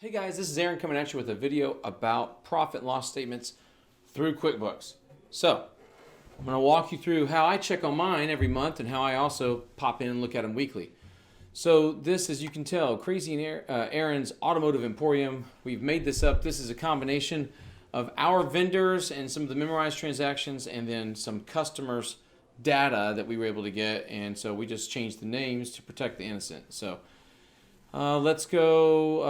Hey guys, this is Aaron coming at you with a video about profit and loss statements through QuickBooks. So, I'm going to walk you through how I check on mine every month and how I also pop in and look at them weekly. So this, as you can tell, Crazy Aaron's Automotive Emporium. We've made this up. This is a combination of our vendors and some of the memorized transactions and then some customers' data that we were able to get. And so we just changed the names to protect the innocent. So let's go.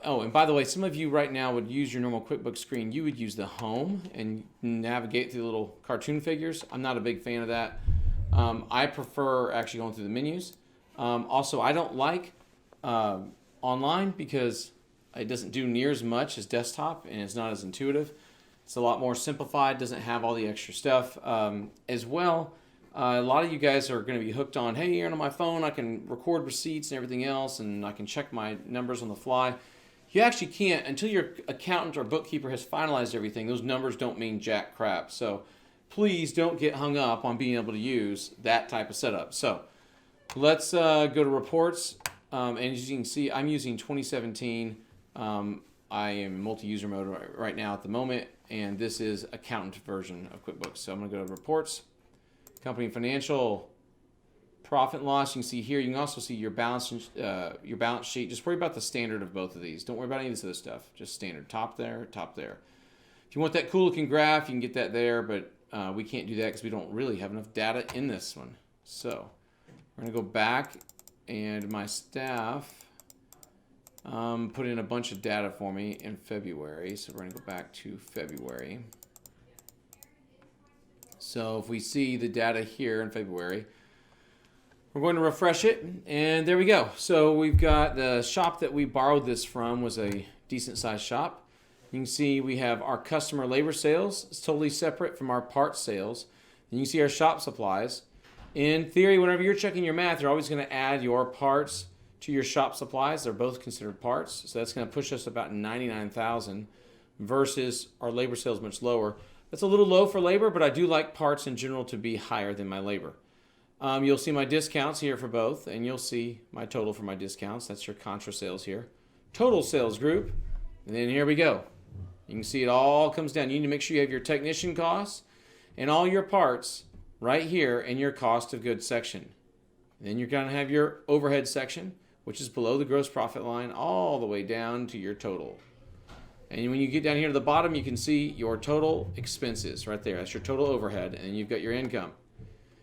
Oh, and by the way, some of you right now would use your normal QuickBooks screen. You would use the home and navigate through the little cartoon figures. I'm not a big fan of that. I prefer actually going through the menus. Also, I don't like online because it doesn't do near as much as desktop and it's not as intuitive. It's a lot more simplified, doesn't have all the extra stuff. As well, a lot of you guys are going to be hooked on, hey, Aaron, on my phone, I can record receipts and everything else, and I can check my numbers on the fly. You actually can't until your accountant or bookkeeper has finalized everything. Those numbers don't mean jack crap. So please don't get hung up on being able to use that type of setup. So let's go to reports. And as you can see, I'm using 2017. I am multi-user mode right now at the moment, and this is accountant version of QuickBooks. So I'm going to go to reports. Company financial, profit and loss. You can see here. You can also see your balance sheet. Just worry about the standard of both of these. Don't worry about any of this other stuff. Just standard. Top there, top there. If you want that cool looking graph, you can get that there, but we can't do that because we don't really have enough data in this one. So we're going to go back, and my staff put in a bunch of data for me in February. So we're going to go back to February. So if we see the data here in February, we're going to refresh it, and there we go. So we've got the shop that we borrowed this from was a decent sized shop. You can see we have our customer labor sales. It's totally separate from our parts sales. And you can see our shop supplies. In theory, whenever you're checking your math, you're always going to add your parts to your shop supplies. They're both considered parts. So that's going to push us about $99,000 versus our labor sales much lower. That's a little low for labor, but I do like parts in general to be higher than my labor. You'll see my discounts here for both, and you'll see my total for my discounts. That's your contra sales here. Total sales group, and then here we go. You can see it all comes down. You need to make sure you have your technician costs and all your parts right here in your cost of goods section. And then you're going to have your overhead section, which is below the gross profit line, all the way down to your total. And when you get down here to the bottom, you can see your total expenses right there. That's your total overhead, and you've got your income.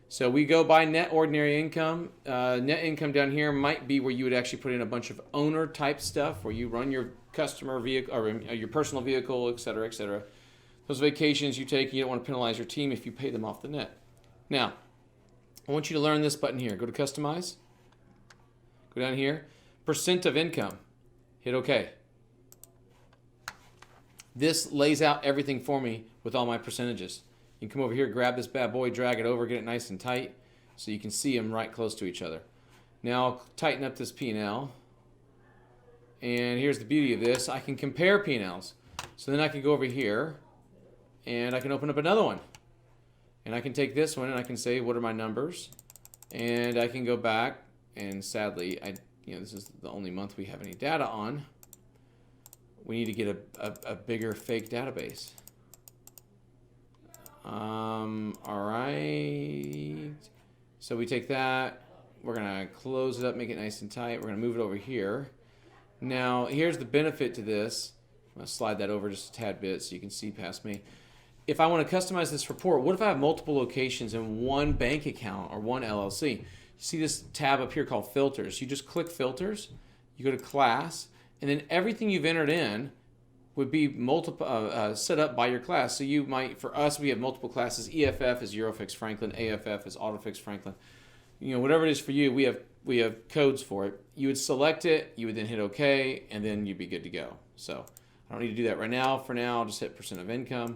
So we go by net ordinary income. Net income down here might be where you would actually put in a bunch of owner type stuff, where you run your customer vehicle or your personal vehicle, et cetera, et cetera. Those vacations you take, you don't want to penalize your team if you pay them off the net. Now, I want you to learn this button here. Go to Customize. Go down here. Percent of income. Hit OK. This lays out everything for me with all my percentages. You can come over here, grab this bad boy, drag it over, get it nice and tight so you can see them right close to each other. Now I'll tighten up this P&L. And here's the beauty of this. I can compare P&Ls. So then I can go over here and I can open up another one. And I can take this one and I can say, what are my numbers? And I can go back, and sadly, this is the only month we have any data on. We need to get a bigger fake database. All right. So we take that. We're going to close it up, make it nice and tight. We're going to move it over here. Now, here's the benefit to this. I'm going to slide that over just a tad bit so you can see past me. If I want to customize this report, what if I have multiple locations in one bank account or one LLC? You see this tab up here called Filters. You just click Filters. You go to Class. And then everything you've entered in would be set up by your class. So you might, for us, we have multiple classes. EFF is Eurofix Franklin. AFF is Autofix Franklin. Whatever it is for you, we have codes for it. You would select it. You would then hit OK, and then you'd be good to go. So I don't need to do that right now. For now, I'll just hit percent of income,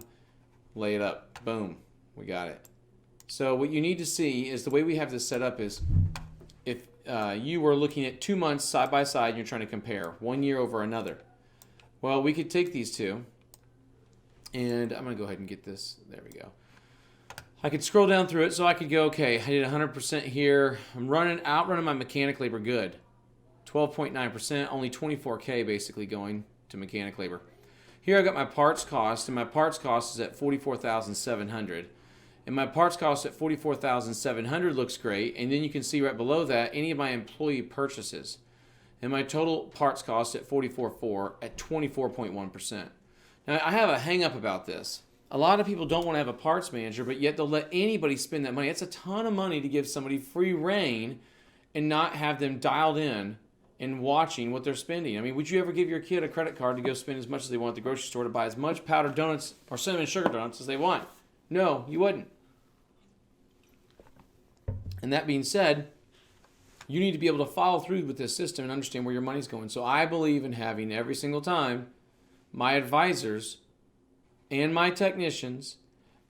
lay it up. Boom, we got it. So what you need to see is the way we have this set up is if you were looking at 2 months side by side and you're trying to compare 1 year over another. Well, we could take these two, and I'm going to go ahead and get this. There we go. I could scroll down through it, so I could go, okay, I did 100% here. I'm outrunning my mechanic labor good. 12.9%, only 24K basically going to mechanic labor. Here I got my parts cost, and my parts cost is at $44,700. And my parts cost at $44,700 looks great. And then you can see right below that any of my employee purchases. And my total parts cost at $44,400 at 24.1%. Now I have a hang up about this. A lot of people don't want to have a parts manager, but yet they'll let anybody spend that money. It's a ton of money to give somebody free reign and not have them dialed in and watching what they're spending. I mean, would you ever give your kid a credit card to go spend as much as they want at the grocery store to buy as much powdered donuts or cinnamon sugar donuts as they want? No, you wouldn't. And that being said, you need to be able to follow through with this system and understand where your money's going. So I believe in having every single time my advisors and my technicians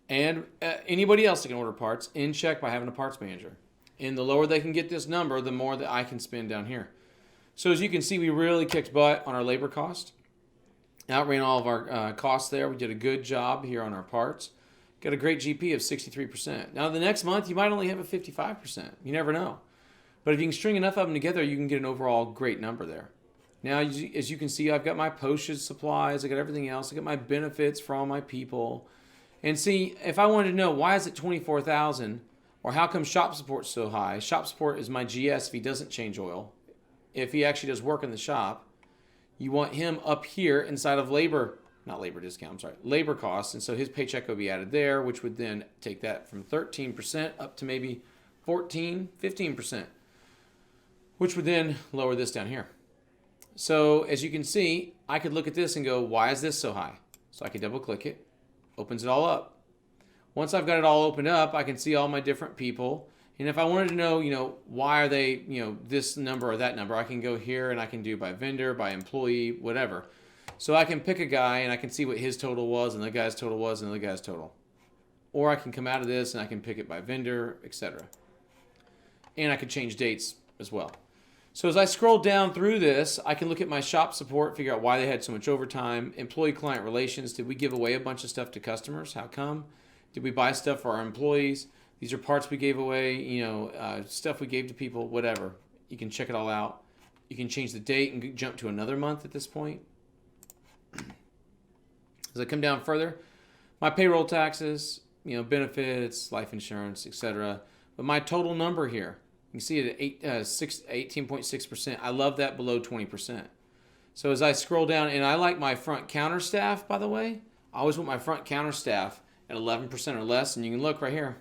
and anybody else that can order parts in check by having a parts manager. And the lower they can get this number, the more that I can spend down here. So as you can see, we really kicked butt on our labor cost. Outran all of our costs there. We did a good job here on our parts. Got a great GP of 63%. Now the next month, you might only have a 55%. You never know. But if you can string enough of them together, you can get an overall great number there. Now, as you can see, I've got my postage supplies. I got everything else. I got my benefits for all my people. And see, if I wanted to know why is it $24,000 or how come shop support's so high? Shop support is my GS if he doesn't change oil. If he actually does work in the shop, you want him up here inside of labor costs. And so his paycheck will be added there, which would then take that from 13% up to maybe 14, 15%, which would then lower this down here. So as you can see, I could look at this and go, why is this so high? So I can double click it, opens it all up. Once I've got it all opened up, I can see all my different people. And if I wanted to know, why are they, this number or that number, I can go here and I can do by vendor, by employee, whatever. So I can pick a guy and I can see what his total was and the guy's total was and the guy's total. Or I can come out of this and I can pick it by vendor, etc. And I can change dates as well. So as I scroll down through this, I can look at my shop support, figure out why they had so much overtime. Employee-client relations, did we give away a bunch of stuff to customers? How come? Did we buy stuff for our employees? These are parts we gave away, stuff we gave to people, whatever. You can check it all out. You can change the date and jump to another month at this point. As I come down further, my payroll taxes, benefits, life insurance, etc. But my total number here, you can see it at 18.6%. I love that below 20%. So as I scroll down, and I like my front counter staff, by the way. I always want my front counter staff at 11% or less, and you can look right here.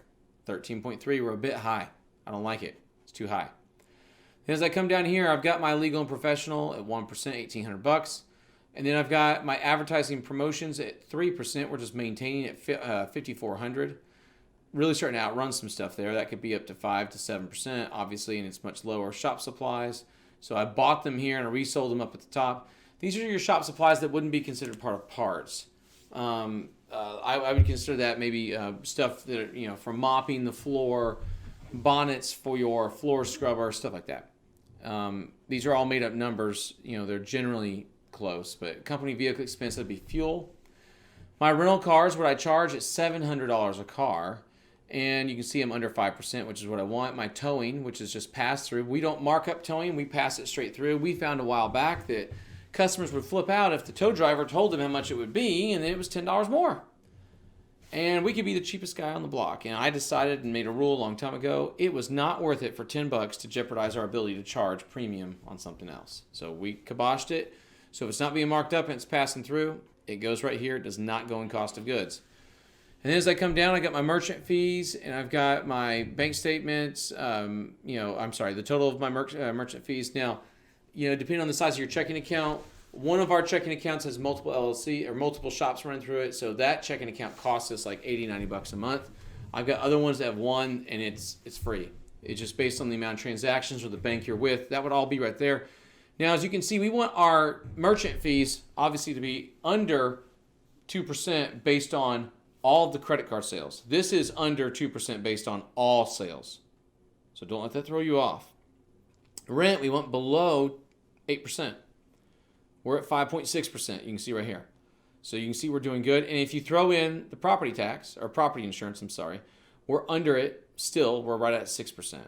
13.3, we're a bit high. I don't like it. It's too high. And as I come down here, I've got my legal and professional at 1%, $1,800. And then I've got my advertising promotions at 3%. We're just maintaining at $5,400. Really starting to outrun some stuff there. That could be up to 5 to 7%, obviously, and it's much lower. Shop supplies. So I bought them here and I resold them up at the top. These are your shop supplies that wouldn't be considered part of parts. I would consider that maybe stuff that for mopping the floor, bonnets for your floor scrubber, stuff like that. These are all made up numbers. They're generally close, but company vehicle expense would be fuel. My rental cars, what I charge is $700 a car, and you can see I'm under 5%, which is what I want. My towing, which is just pass through. We don't mark up towing; we pass it straight through. We found a while back that customers would flip out if the tow driver told them how much it would be, and it was $10 more. And we could be the cheapest guy on the block. And I decided and made a rule a long time ago, it was not worth it for $10 to jeopardize our ability to charge premium on something else. So we kiboshed it. So if it's not being marked up and it's passing through, it goes right here. It does not go in cost of goods. And then as I come down, I got my merchant fees and I've got my bank statements. The total of my merchant fees. Now, depending on the size of your checking account, one of our checking accounts has multiple LLC or multiple shops running through it. So that checking account costs us like $80, $90 a month. I've got other ones that have one and it's free. It's just based on the amount of transactions or the bank you're with. That would all be right there. Now, as you can see, we want our merchant fees obviously to be under 2% based on all of the credit card sales. This is under 2% based on all sales. So don't let that throw you off. Rent, we want below 8%. We're at 5.6%. You can see right here. So you can see we're doing good. And if you throw in the property tax, or property insurance, we're under it still. We're right at 6%.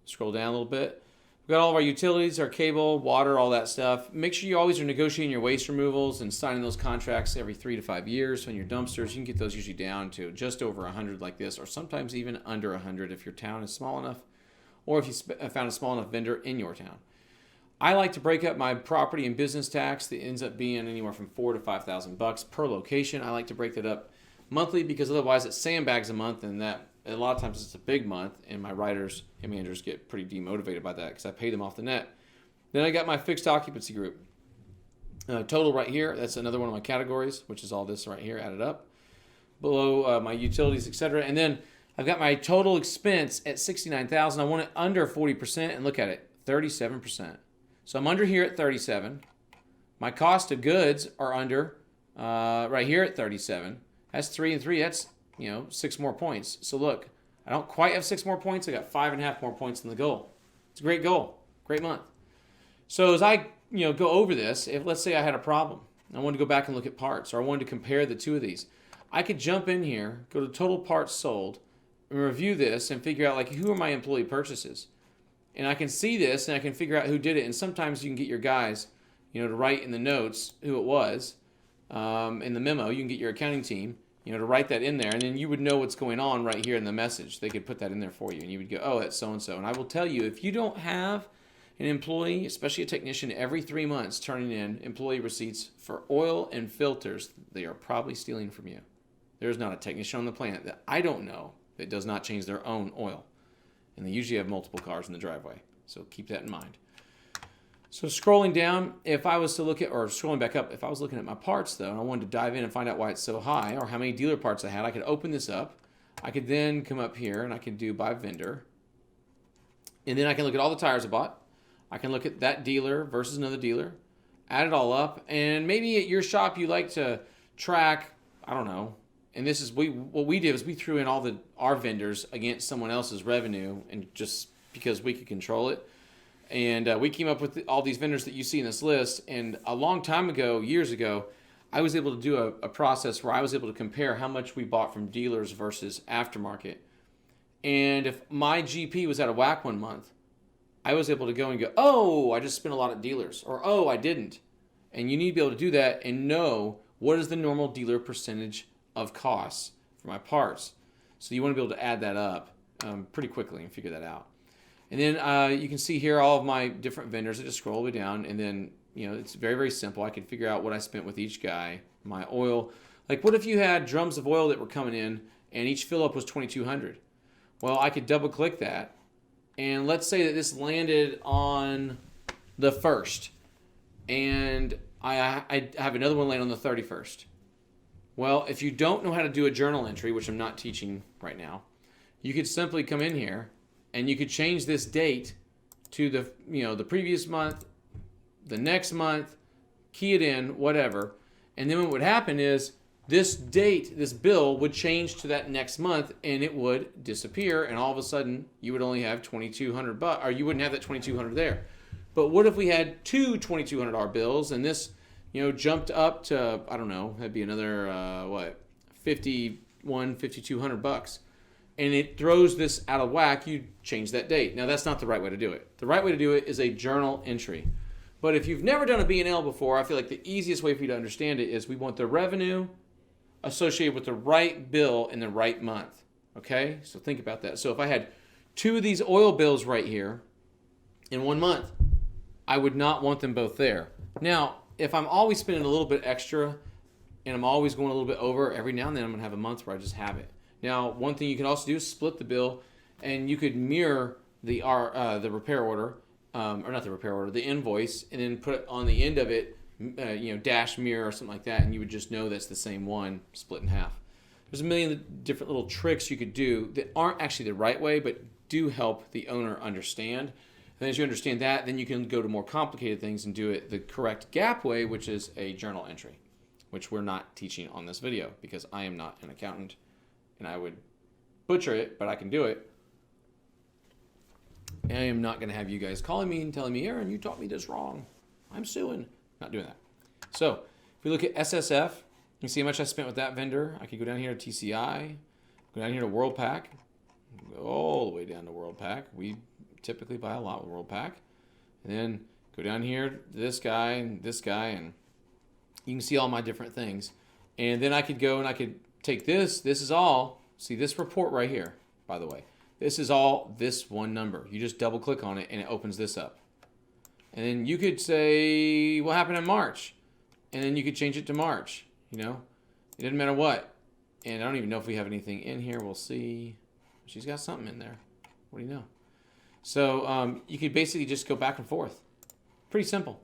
Scroll down a little bit. We've got all of our utilities, our cable, water, all that stuff. Make sure you always are negotiating your waste removals and signing those contracts every 3 to 5 years. So on your dumpsters, you can get those usually down to just over 100 like this, or sometimes even under 100 if your town is small enough, or if you found a small enough vendor in your town. I like to break up my property and business tax that ends up being anywhere from $4,000 to $5,000 per location. I like to break that up monthly because otherwise it sandbags a month, and that a lot of times it's a big month, and my writers and managers get pretty demotivated by that because I pay them off the net. Then I got my fixed occupancy group. Total right here, that's another one of my categories, which is all this right here added up. Below my utilities, etc. And then I've got my total expense at $69,000. I want it under 40%, and look at it, 37%. So I'm under here at 37. My cost of goods are under right here at 37. That's 3 and 3. That's 6 more points. So look, I don't quite have 6 more points. I got 5.5 more points than the goal. It's a great goal, great month. So as I go over this, if let's say I had a problem, I wanted to go back and look at parts, or I wanted to compare the two of these, I could jump in here, go to total parts sold, and review this and figure out who are my employee purchases. And I can see this, and I can figure out who did it. And sometimes you can get your guys, to write in the notes who it was, in the memo. You can get your accounting team, to write that in there, and then you would know what's going on right here in the message. They could put that in there for you, and you would go, oh, that's so-and-so. And I will tell you, if you don't have an employee, especially a technician, every 3 months turning in employee receipts for oil and filters, they are probably stealing from you. There's not a technician on the planet that I don't know that does not change their own oil. And they usually have multiple cars in the driveway. So keep that in mind. So scrolling down, if I was to look at, or scrolling back up, if I was looking at my parts though, and I wanted to dive in and find out why it's so high, or how many dealer parts I had, I could open this up. I could then come up here and I can do by vendor. And then I can look at all the tires I bought. I can look at that dealer versus another dealer, add it all up. And maybe at your shop you like to track, I don't know, and this is what we did was we threw in all our vendors against someone else's revenue, and just because we could control it. And we came up with all these vendors that you see in this list. And a long time ago, years ago, I was able to do a process where I was able to compare how much we bought from dealers versus aftermarket. And if my GP was out of whack one month, I was able to go and go, oh, I just spent a lot at dealers, or oh, I didn't. And you need to be able to do that and know what is the normal dealer percentage of costs for my parts. So you want to be able to add that up pretty quickly and figure that out. And then you can see here all of my different vendors. I just scroll all the way down, and then it's very, very simple. I can figure out what I spent with each guy. My oil, what if you had drums of oil that were coming in and each fill up was 2,200? Well, I could double click that, and let's say that this landed on the 1st, and I have another one land on the 31st. Well, if you don't know how to do a journal entry, which I'm not teaching right now, you could simply come in here and you could change this date to the previous month, the next month, key it in, whatever. And then what would happen is this date, this bill would change to that next month, and it would disappear. And all of a sudden you would only have $2,200, or you wouldn't have that $2,200 there. But what if we had two $2,200 bills, and this jumped up to, I don't know, that'd be another, $5,200, and it throws this out of whack, you change that date. Now, that's not the right way to do it. The right way to do it is a journal entry. But if you've never done a B&L before, I feel like the easiest way for you to understand it is we want the revenue associated with the right bill in the right month. Okay? So think about that. So if I had 2 of these oil bills right here in 1 month, I would not want them both there. Now, if I'm always spending a little bit extra and I'm always going a little bit over, every now and then I'm going to have a month where I just have it. Now, one thing you can also do is split the bill, and you could mirror the repair order, or not the repair order, the invoice, and then put on the end of it, dash mirror or something like that, and you would just know that's the same one split in half. There's a million different little tricks you could do that aren't actually the right way, but do help the owner understand. And as you understand that, then you can go to more complicated things and do it the correct GAAP way, which is a journal entry, which we're not teaching on this video because I am not an accountant, and I would butcher it, but I can do it. And I am not going to have you guys calling me and telling me, Aaron, you taught me this wrong. I'm suing. Not doing that. So if we look at SSF, you can see how much I spent with that vendor. I could go down here to TCI, go down here to WorldPack, go all the way down to WorldPack. We typically buy a lot with WorldPack. And then go down here to this guy, and you can see all my different things. And then I could go and I could take this. This is all, see this report right here, by the way. This is all this one number. You just double click on it and it opens this up. And then you could say, what happened in March? And then you could change it to March, you know? It doesn't matter what. And I don't even know if we have anything in here. We'll see. She's got something in there. What do you know? So you could basically just go back and forth. Pretty simple.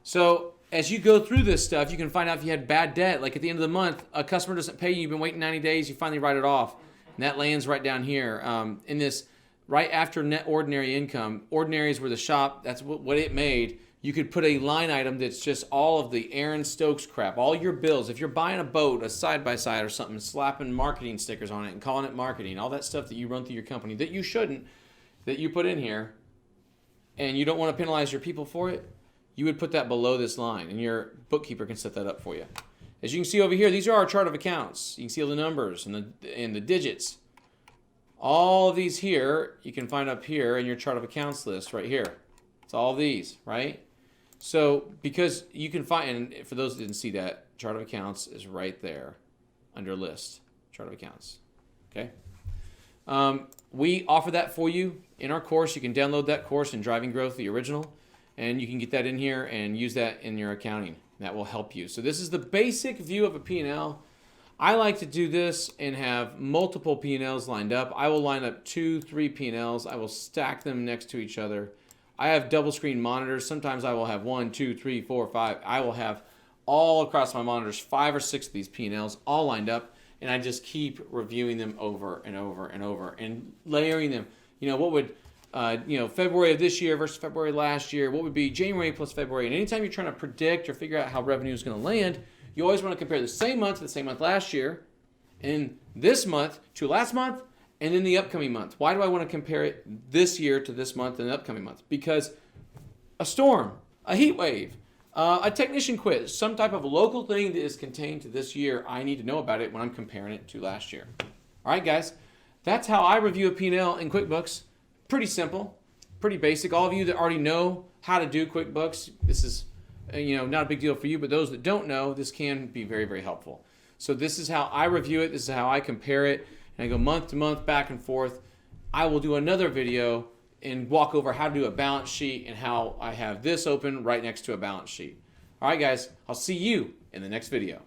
So as you go through this stuff, you can find out if you had bad debt. Like at the end of the month, a customer doesn't pay you. You've been waiting 90 days. You finally write it off. And that lands right down here in this right after net ordinary income. Ordinaries were the shop. That's what it made. You could put a line item that's just all of the Aaron Stokes crap, all your bills. If you're buying a boat, a side-by-side or something, slapping marketing stickers on it and calling it marketing, all that stuff that you run through your company that you shouldn't, that you put in here, and you don't want to penalize your people for it, you would put that below this line, and your bookkeeper can set that up for you. As you can see over here, these are our chart of accounts. You can see all the numbers and the digits. All of these here, you can find up here in your chart of accounts list right here. It's all these, right? So because you can find, and for those that didn't see that, chart of accounts is right there under list, chart of accounts, okay? We offer that for you in our course. You can download that course in Driving Growth, the original, and you can get that in here and use that in your accounting. That will help you. So this is the basic view of a P&L. I like to do this and have multiple P&Ls lined up. I will line up 2, 3 P&Ls. I will stack them next to each other. I have double screen monitors. Sometimes I will have 1, 2, 3, 4, 5. I will have all across my monitors 5 or 6 of these P&Ls all lined up, and I just keep reviewing them over and over and over and layering them. You know, what would February of this year versus February last year? What would be January plus February? And anytime you're trying to predict or figure out how revenue is going to land, you always want to compare the same month to the same month last year, and this month to last month, and then the upcoming month. Why do I want to compare it this year to this month and the upcoming month? Because a storm, a heat wave, a technician quit, some type of local thing that is contained to this year, I need to know about it when I'm comparing it to last year. All right, guys, that's how I review a P&L in QuickBooks. Pretty simple, pretty basic. All of you that already know how to do QuickBooks, this is not a big deal for you, but those that don't know, this can be very, very helpful. So this is how I review it. This is how I compare it. And I go month to month, back and forth. I will do another video and walk over how to do a balance sheet and how I have this open right next to a balance sheet. All right, guys, I'll see you in the next video.